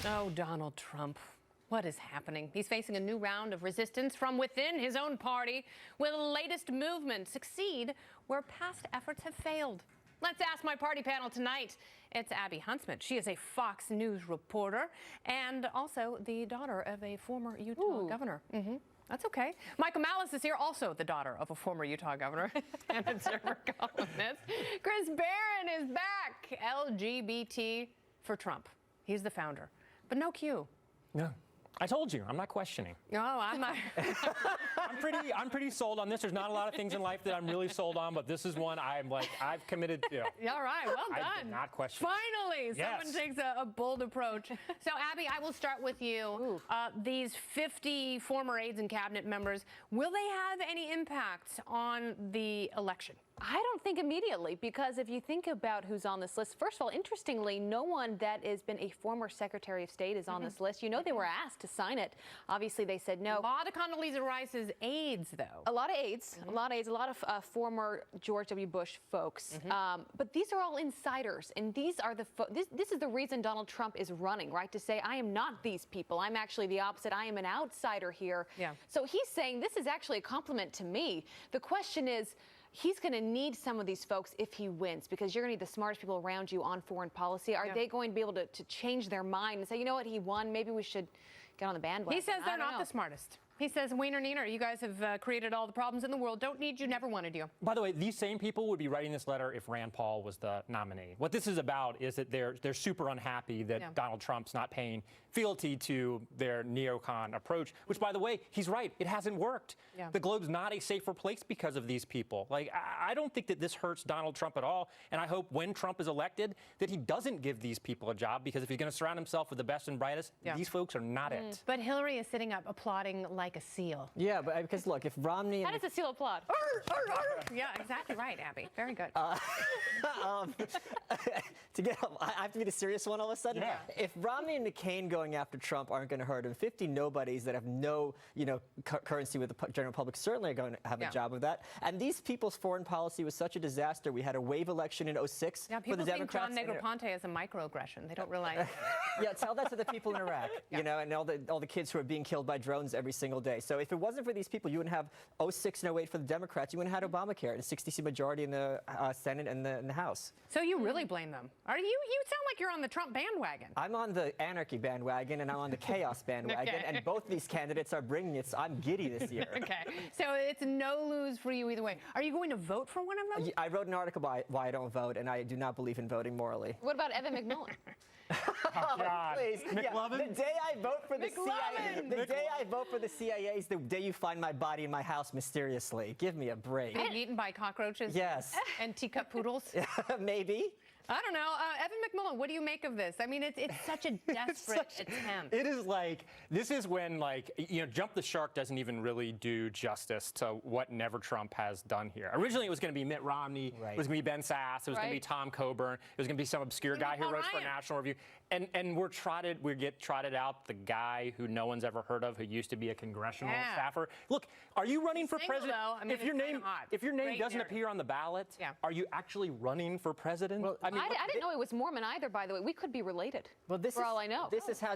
Oh, Donald Trump. What is happening? He's facing a new round of resistance from within his own party. Will the latest movement succeed where past efforts have failed? Let's ask my party panel tonight. It's Abby Huntsman. She is a Fox News reporter and also the daughter of a former Utah governor. That's okay. Michael Malice is here, also the daughter of a former Utah governor and observer columnist. Chris Barron is back. LGBT for Trump. He's the founder. But no Q. Yeah. I told you, I'm not questioning. No, I'm not. I'm pretty sold on this. There's not a lot of things in life that I'm really sold on, but this is one I've committed to. All right, well done. I did not question. Finally, someone takes a bold approach. So, Abby, I will start with you. These 50 former aides and cabinet members, will they have any impact on the election? I don't think immediately, because if you think about who's on this list, first of all, interestingly, no one that has been a former Secretary of State is on this list. You know, they were asked to sign it. Obviously, they said no. A lot of Condoleezza Rice's aides, though. A lot of aides, a lot of former George W. Bush folks. But these are all insiders, and these are this is the reason Donald Trump is running, right? To say, I am not these people. I'm actually the opposite. I am an outsider here. Yeah. So he's saying this is actually a compliment to me. The question is, he's going to need some of these folks if he wins, because you're going to need the smartest people around you on foreign policy. Are they going to be able to change their mind and say, you know what, he won, maybe we should get on the bandwagon? He says they're not the smartest. He says, Wiener Neener, you guys have created all the problems in the world. Don't need you, never wanted you. By the way, these same people would be writing this letter if Rand Paul was the nominee. What this is about is that they're super unhappy that Donald Trump's not paying fealty to their neocon approach, which, by the way, he's right. It hasn't worked. The globe's not a safer place because of these people. Like, I don't think that this hurts Donald Trump at all. And I hope when Trump is elected that he doesn't give these people a job, because if he's going to surround himself with the best and brightest, these folks are not it. But Hillary is sitting up applauding like a seal. Yeah, but because look, if Romney... How does a seal applaud? Yeah, exactly right, Abby. Very good. I have to be the serious one all of a sudden? Yeah. If Romney and McCain going after Trump aren't going to hurt him, 50 nobodies that have no, currency with the general public certainly are going to have a job with that. And these people's foreign policy was such a disaster. We had a wave election in 2006 for the Democrats. People think John Negroponte is a microaggression. They don't realize. Yeah, tell that to the people in Iraq, and all the kids who are being killed by drones every single day. So if it wasn't for these people, you wouldn't have 2006 and 2008 for the Democrats. You wouldn't have had Obamacare and a 60-seat majority in the Senate and the House. So you really blame them? Are you? You sound like you're on the Trump bandwagon. I'm on the anarchy bandwagon, and I'm on the chaos bandwagon, and both these candidates are bringing it. So I'm giddy this year. Okay, so it's no lose for you either way. Are you going to vote for one of them? I wrote an article about why I don't vote, and I do not believe in voting morally. What about Evan McMillan? Please. McLovin? The day I vote for the CIA, the day I vote for the CIA is the day you find my body in my house mysteriously. Give me a break. Being eaten by cockroaches? Yes. And teacup poodles? Maybe. I don't know. Evan McMillan, what do you make of this? I mean, it's such a desperate attempt. It is like, this is when, Jump the Shark doesn't even really do justice to what Never Trump has done here. Originally, it was going to be Mitt Romney. It was going to be Ben Sasse. It was going to be Tom Coburn. It was going to be some obscure guy who wrote for National Review. And we get trotted out the guy who no one's ever heard of, who used to be a congressional staffer. Look, are you running for president? Though, I mean, if your name doesn't appear on the ballot, are you actually running for president? Well, I didn't know he was Mormon either, by the way. We could be related. Well, for all I know. This is how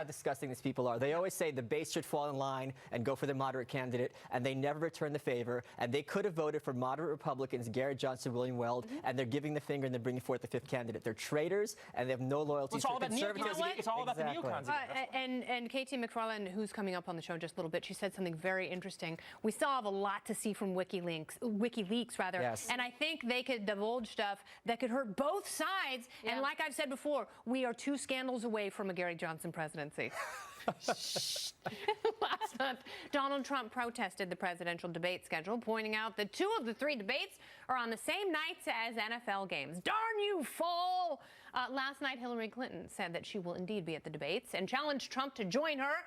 disgusting these people are. They always say the base should fall in line and go for the moderate candidate, and they never return the favor. And they could have voted for moderate Republicans, Garrett Johnson, William Weld, and they're giving the finger and they're bringing forth the fifth candidate. They're traitors, and they have no loyalty to conservatives. It's all about the neocons. And Katie McFarland, who's coming up on the show in just a little bit, she said something very interesting. We still have a lot to see from WikiLeaks, rather. Yes. And I think they could divulge stuff that could hurt both sides. And like I've said before, we are 2 scandals away from a Gary Johnson presidency. Last month, Donald Trump protested the presidential debate schedule, pointing out that 2 of the 3 debates are on the same nights as NFL games. Darn you, fool! Last night, Hillary Clinton said that she will indeed be at the debates and challenged Trump to join her.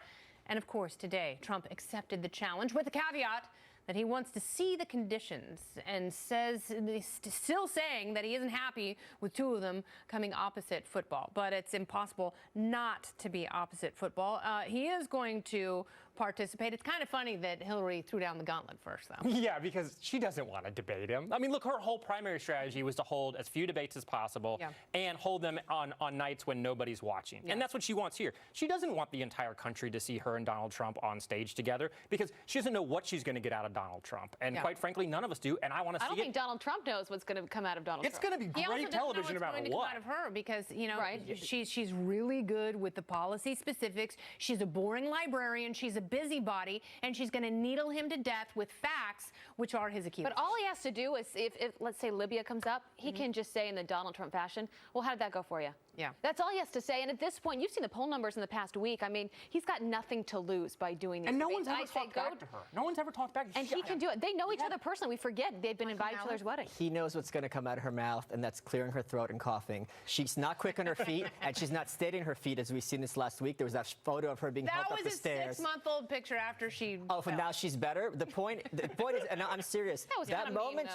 And of course, today, Trump accepted the challenge with the caveat that he wants to see the conditions, and still saying that he isn't happy with 2 of them coming opposite football. But it's impossible not to be opposite football. He is going to participate. It's kind of funny that Hillary threw down the gauntlet first, though. Yeah, because she doesn't want to debate him. I mean, look, her whole primary strategy was to hold as few debates as possible and hold them on nights when nobody's watching. And that's what she wants here. She doesn't want the entire country to see her and Donald Trump on stage together because she doesn't know what she's going to get out of Donald Trump. And quite frankly, none of us do. And I want to see it. I don't think Donald Trump knows what's going to come out of Donald Trump. It's going to be great television no matter what. Out of her because, you know, she's really good with the policy specifics. She's a boring librarian. She's a busybody. And she's going to needle him to death with facts, which are his accusers. But all he has to do is, if let's say Libya comes up, he can just say in the Donald Trump fashion, well, how did that go for you? Yeah. That's all he has to say. And at this point, you've seen the poll numbers in the past week. I mean, he's got nothing to lose by doing these. And no one's ever talked back to her. No one's ever talked back to her. And he can do it. They know each other personally. We forget they've been invited to each other's wedding. He knows what's going to come out of her mouth, and that's clearing her throat and coughing. She's not quick on her feet, and she's not steadying her feet, as we've seen this last week. There was that photo of her being helped up the stairs. That was a 6-month-old picture after she fell. Now she's better? The point is, and I'm serious, that moment...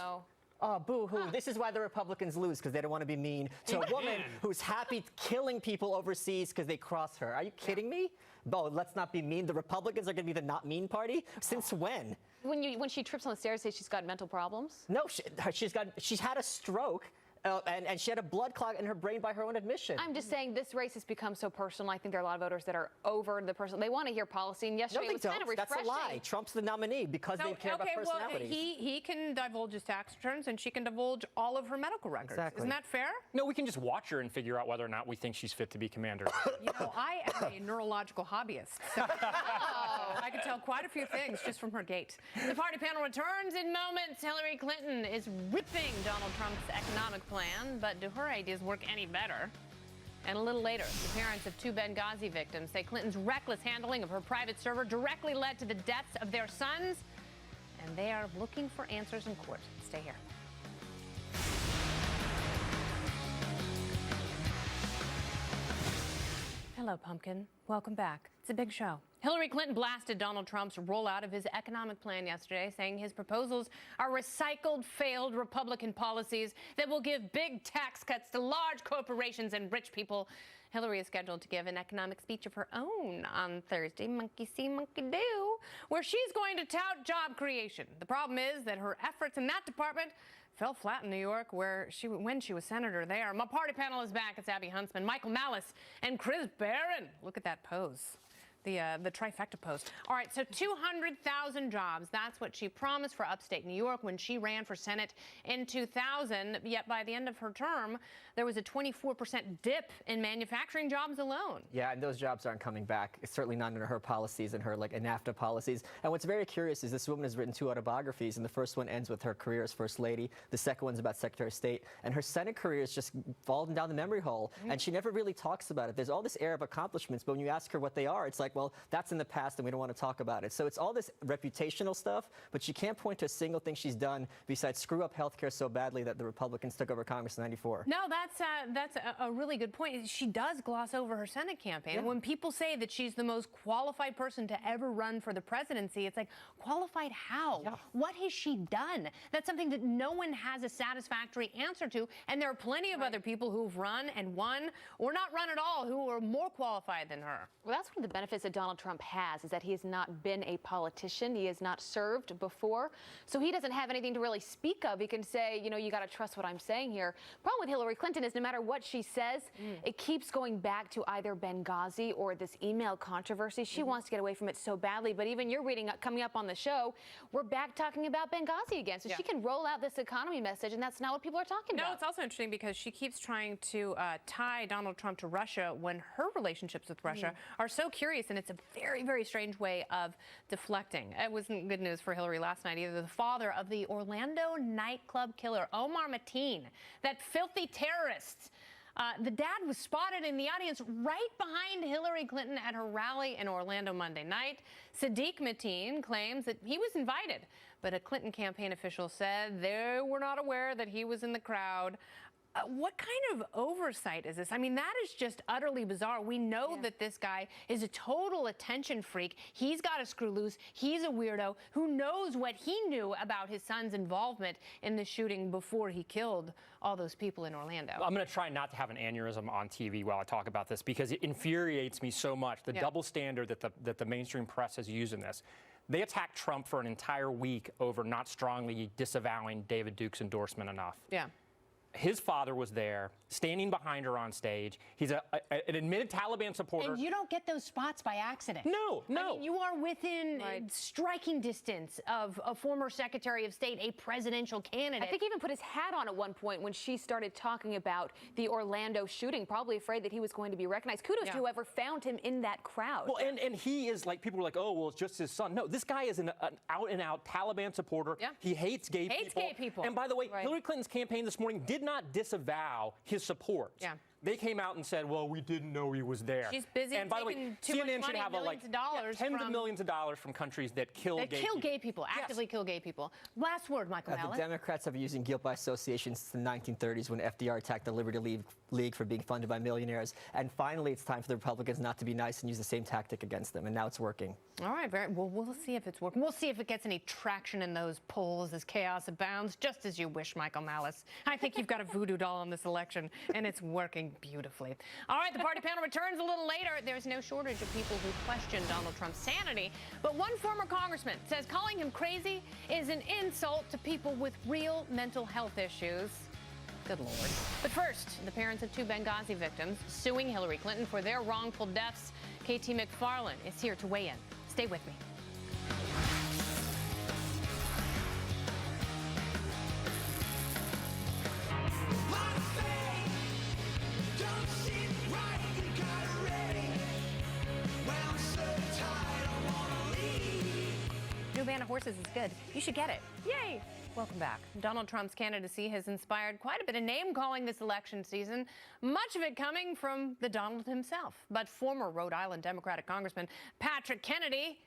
Oh, boo-hoo. This is why the Republicans lose, because they don't want to be mean to a woman who's happy killing people overseas because they cross her. Are you kidding me? Bo, let's not be mean. The Republicans are going to be the not mean party? Since when? When she trips on the stairs, say she's got mental problems? No, she's had a stroke. And she had a blood clot in her brain by her own admission. I'm just saying this race has become so personal. I think there are a lot of voters that are over the personal. They want to hear policy. And yesterday it was kind of refreshing. That's a lie. Trump's the nominee because they care about personalities. Well, he can divulge his tax returns and she can divulge all of her medical records. Exactly. Isn't that fair? No, we can just watch her and figure out whether or not we think she's fit to be commander. You know, I am a neurological hobbyist. So I can tell quite a few things just from her gait. The party panel returns in moments. Hillary Clinton is ripping Donald Trump's economic plan, but do her ideas work any better? And a little later, the parents of 2 Benghazi victims say Clinton's reckless handling of her private server directly led to the deaths of their sons, and they are looking for answers in court. Stay here. Hello, Pumpkin. Welcome back. It's a big show. Hillary Clinton blasted Donald Trump's rollout of his economic plan yesterday, saying his proposals are recycled, failed Republican policies that will give big tax cuts to large corporations and rich people. Hillary is scheduled to give an economic speech of her own on Thursday, monkey see, monkey do, where she's going to tout job creation. The problem is that her efforts in that department fell flat in New York, when she was senator there. My party panel is back. It's Abby Huntsman, Michael Malice, and Chris Barron. Look at that pose. The trifecta post. All right, so 200,000 jobs. That's what she promised for upstate New York when she ran for Senate in 2000. Yet by the end of her term, there was a 24% dip in manufacturing jobs alone. Yeah, and those jobs aren't coming back. It's certainly not under her policies and her NAFTA policies. And what's very curious is this woman has written 2 autobiographies, and the first one ends with her career as First Lady. The second one's about Secretary of State. And her Senate career is just fallen down the memory hole. And she never really talks about it. There's all this air of accomplishments, but when you ask her what they are, it's like, well, that's in the past and we don't want to talk about it. So it's all this reputational stuff, but she can't point to a single thing she's done besides screw up healthcare so badly that the Republicans took over Congress in '94. No, that's a really good point. She does gloss over her Senate campaign. Yeah. When people say that she's the most qualified person to ever run for the presidency, it's like, qualified how? Yeah. What has she done? That's something that no one has a satisfactory answer to, and there are plenty of other people who've run and won, or not run at all, who are more qualified than her. Well, that's one of the benefits that Donald Trump has, is that he has not been a politician. He has not served before. So he doesn't have anything to really speak of. He can say, you know, you got to trust what I'm saying here. Problem with Hillary Clinton is no matter what she says, it keeps going back to either Benghazi or this email controversy. She wants to get away from it so badly. But even you're reading, coming up on the show, we're back talking about Benghazi again. So she can roll out this economy message, and that's not what people are talking about. No, it's also interesting because she keeps trying to tie Donald Trump to Russia when her relationships with Russia are so curious, and it's a very, very strange way of deflecting. It wasn't good news for Hillary last night either. The father of the Orlando nightclub killer, Omar Mateen, that filthy terrorist, the dad was spotted in the audience right behind Hillary Clinton at her rally in Orlando Monday night. Sadiq Mateen claims that he was invited, but a Clinton campaign official said they were not aware that he was in the crowd. What kind of oversight is this? I mean, that is just utterly bizarre. We know that this guy is a total attention freak. He's got to screw loose. He's a weirdo. Who knows what he knew about his son's involvement in the shooting before he killed all those people in Orlando? I'm going to try not to have an aneurysm on TV while I talk about this because it infuriates me so much, the double standard that the mainstream press has used in this. They attacked Trump for an entire week over not strongly disavowing David Duke's endorsement enough. Yeah. His father was there, standing behind her on stage. He's an admitted Taliban supporter. And you don't get those spots by accident. No. I mean, you are within striking distance of a former Secretary of State, a presidential candidate. I think he even put his hat on at one point when she started talking about the Orlando shooting, probably afraid that he was going to be recognized. Kudos to whoever found him in that crowd. Well, and he is like, people were like, oh, well, it's just his son. No, this guy is an out-and-out Taliban supporter. Yeah. He hates gay people. And by the way, Hillary Clinton's campaign this morning did not disavow his support. Yeah. They came out and said, well, we didn't know he was there. She's busy and by the way, taking too much CNN should money, have tens of millions of dollars from countries that kill gay people. Actively kill gay people. Last word, Michael Malice. The Democrats have been using guilt by association since the 1930s when FDR attacked the Liberty League for being funded by millionaires. And finally, it's time for the Republicans not to be nice and use the same tactic against them. And now it's working. All right, well, we'll see if it's working. We'll see if it gets any traction in those polls as chaos abounds, just as you wish, Michael Malice. I think you've got a voodoo doll in this election, and it's working beautifully. All right, the party panel returns a little later. There's no shortage of people who question Donald Trump's sanity, but one former congressman says calling him crazy is an insult to people with real mental health issues. Good Lord. But first, the parents of 2 Benghazi victims suing Hillary Clinton for their wrongful deaths. KT McFarland is here to weigh in. Stay with me. New Band of Horses is good. You should get it. Yay! Welcome back. Donald Trump's candidacy has inspired quite a bit of name-calling this election season, much of it coming from the Donald himself. But former Rhode Island Democratic Congressman Patrick Kennedy,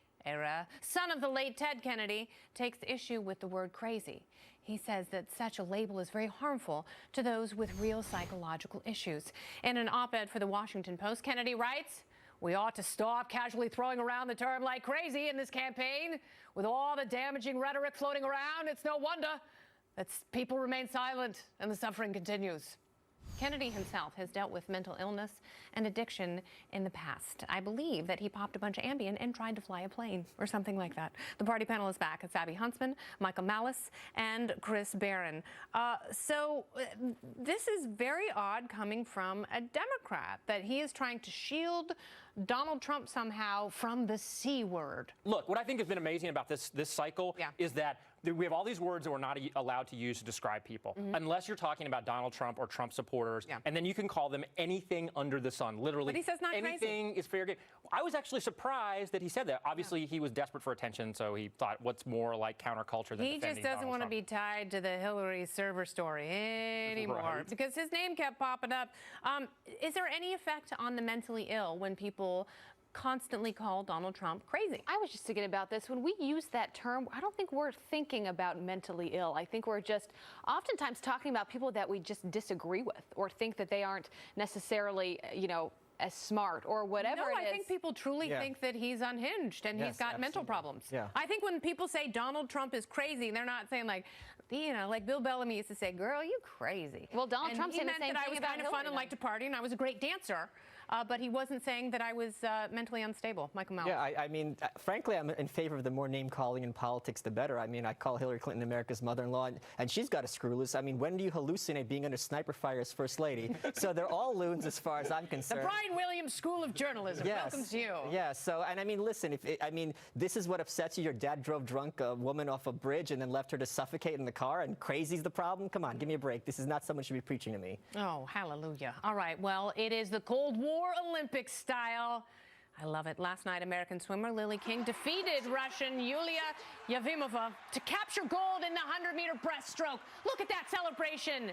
son of the late Ted Kennedy, takes issue with the word crazy. He says that such a label is very harmful to those with real psychological issues. In an op-ed for the Washington Post, Kennedy writes, "We ought to stop casually throwing around the term like crazy in this campaign. With all the damaging rhetoric floating around, it's no wonder that people remain silent and the suffering continues." Kennedy himself has dealt with mental illness and addiction in the past. I believe that he popped a bunch of Ambien and tried to fly a plane or something like that. The party panel is back. It's Abby Huntsman, Michael Malice, and Chris Barron. This is very odd coming from a Democrat, that he is trying to shield Donald Trump somehow from the C word. Look, what I think has been amazing about this cycle is that we have all these words that we're not allowed to use to describe people, unless you're talking about Donald Trump or Trump supporters, and then you can call them anything under the sun, literally. But he says not anything is fair game. I was actually surprised that he said that. Obviously, he was desperate for attention, so he thought, what's more like counterculture than he just doesn't want to be tied to the Hillary server story anymore, because his name kept popping up. Is there any effect on the mentally ill when people constantly call Donald Trump crazy? I was just thinking about this. When we use that term, I don't think we're thinking about mentally ill. I think we're just oftentimes talking about people that we just disagree with or think that they aren't necessarily, as smart or whatever it is. I think people truly think that he's unhinged and he's got mental problems. Yeah. I think when people say Donald Trump is crazy, they're not saying like Bill Bellamy used to say, "Girl, you crazy." Well, Donald Trump said the same thing about I was kind of fun and liked to party and I was a great dancer. But he wasn't saying that I was mentally unstable. Michael Malice. Yeah, I mean, frankly, I'm in favor of the more name-calling in politics, the better. I mean, I call Hillary Clinton America's mother-in-law, and she's got a screw loose. I mean, when do you hallucinate being under sniper fire as First Lady? So they're all loons as far as I'm concerned. The Brian Williams School of Journalism welcomes you. Yeah, so, and I mean, listen, this is what upsets you. Your dad drove drunk a woman off a bridge and then left her to suffocate in the car, and crazy's the problem? Come on, give me a break. This is not someone should be preaching to me. Oh, hallelujah. All right, well, it is the Cold War Olympics style. I love it. Last night, American swimmer Lily King defeated Russian Yulia Yevimova to capture gold in the 100-meter breaststroke. Look at that celebration.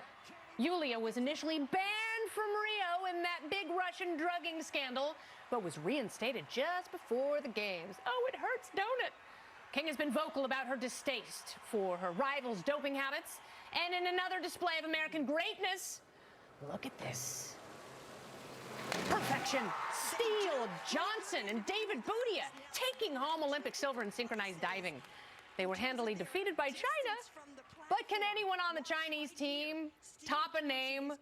Yulia was initially banned from Rio in that big Russian drugging scandal, but was reinstated just before the games. Oh, it hurts, don't it? King has been vocal about her distaste for her rivals' doping habits, and in another display of American greatness, Look at this. Perfection. Steele Johnson and David Boudia taking home Olympic silver in synchronized diving. They were handily defeated by China, but can anyone on the Chinese team top a name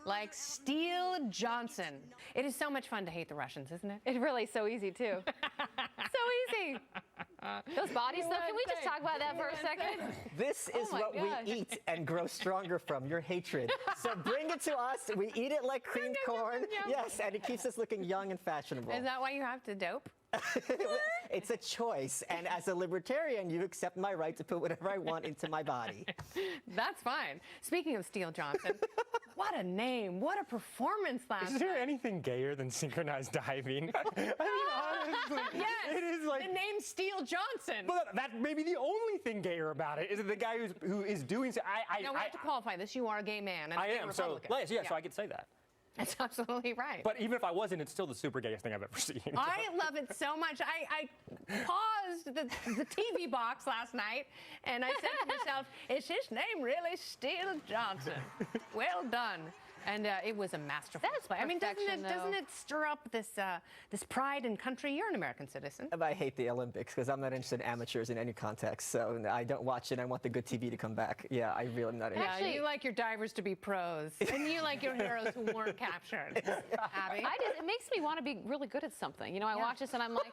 like Steele Johnson? It is so much fun to hate the Russians, isn't it? It's really so easy, too. So easy. Those bodies, though, can we just talk about that for a second? This is my what gosh. we eat and grow stronger from, your hatred. So bring it to us. We eat it like creamed corn. yum. Yes, and it keeps us looking young and fashionable. Is that why you have to dope? It's a choice, and as a libertarian, you accept my right to put whatever I want into my body. That's fine. Speaking of Steele Johnson, what a name. What a performance last Is there night. anything gayer than synchronized diving? I mean, honestly, Yes, it is like. the name Steele Johnson. But that may be the only thing gayer about it. Is it the guy who is doing so? Now, we have to qualify this. You are a gay man. And I a gay am. So, Republican. yes, so I could say that. That's absolutely right. But even if I wasn't, it's still the super gayest thing I've ever seen. I love it so much. I paused the TV box last night, and I said to myself, is his name really Steele Johnson? Well done. And it was a masterful display. I mean, doesn't it stir up this pride in country? You're an American citizen. I hate the Olympics because I'm not interested in amateurs in any context. So I don't watch it. I want the good TV to come back. Yeah, I really am not interested. Yeah, you like your divers to be pros, and you like your heroes who weren't captured. Abby? It makes me want to be really good at something. You know, I watch this and I'm like,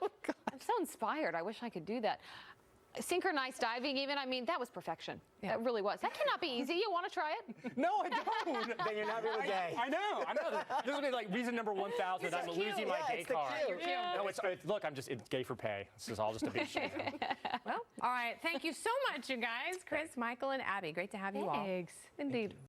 I'm so inspired. I wish I could do that. Synchronized diving, even, I mean, that was perfection. Yeah. That really was. That cannot be easy. You want to try it? No, I don't. Then you're not really gay. I know. This will be like reason number 1,000. I'm losing my gay it's the card. cue. No, look, it's gay for pay. This is all just a big show. Well, all right. Thank you so much, you guys. Chris, Michael, and Abby. Great to have you all. Thanks. Indeed.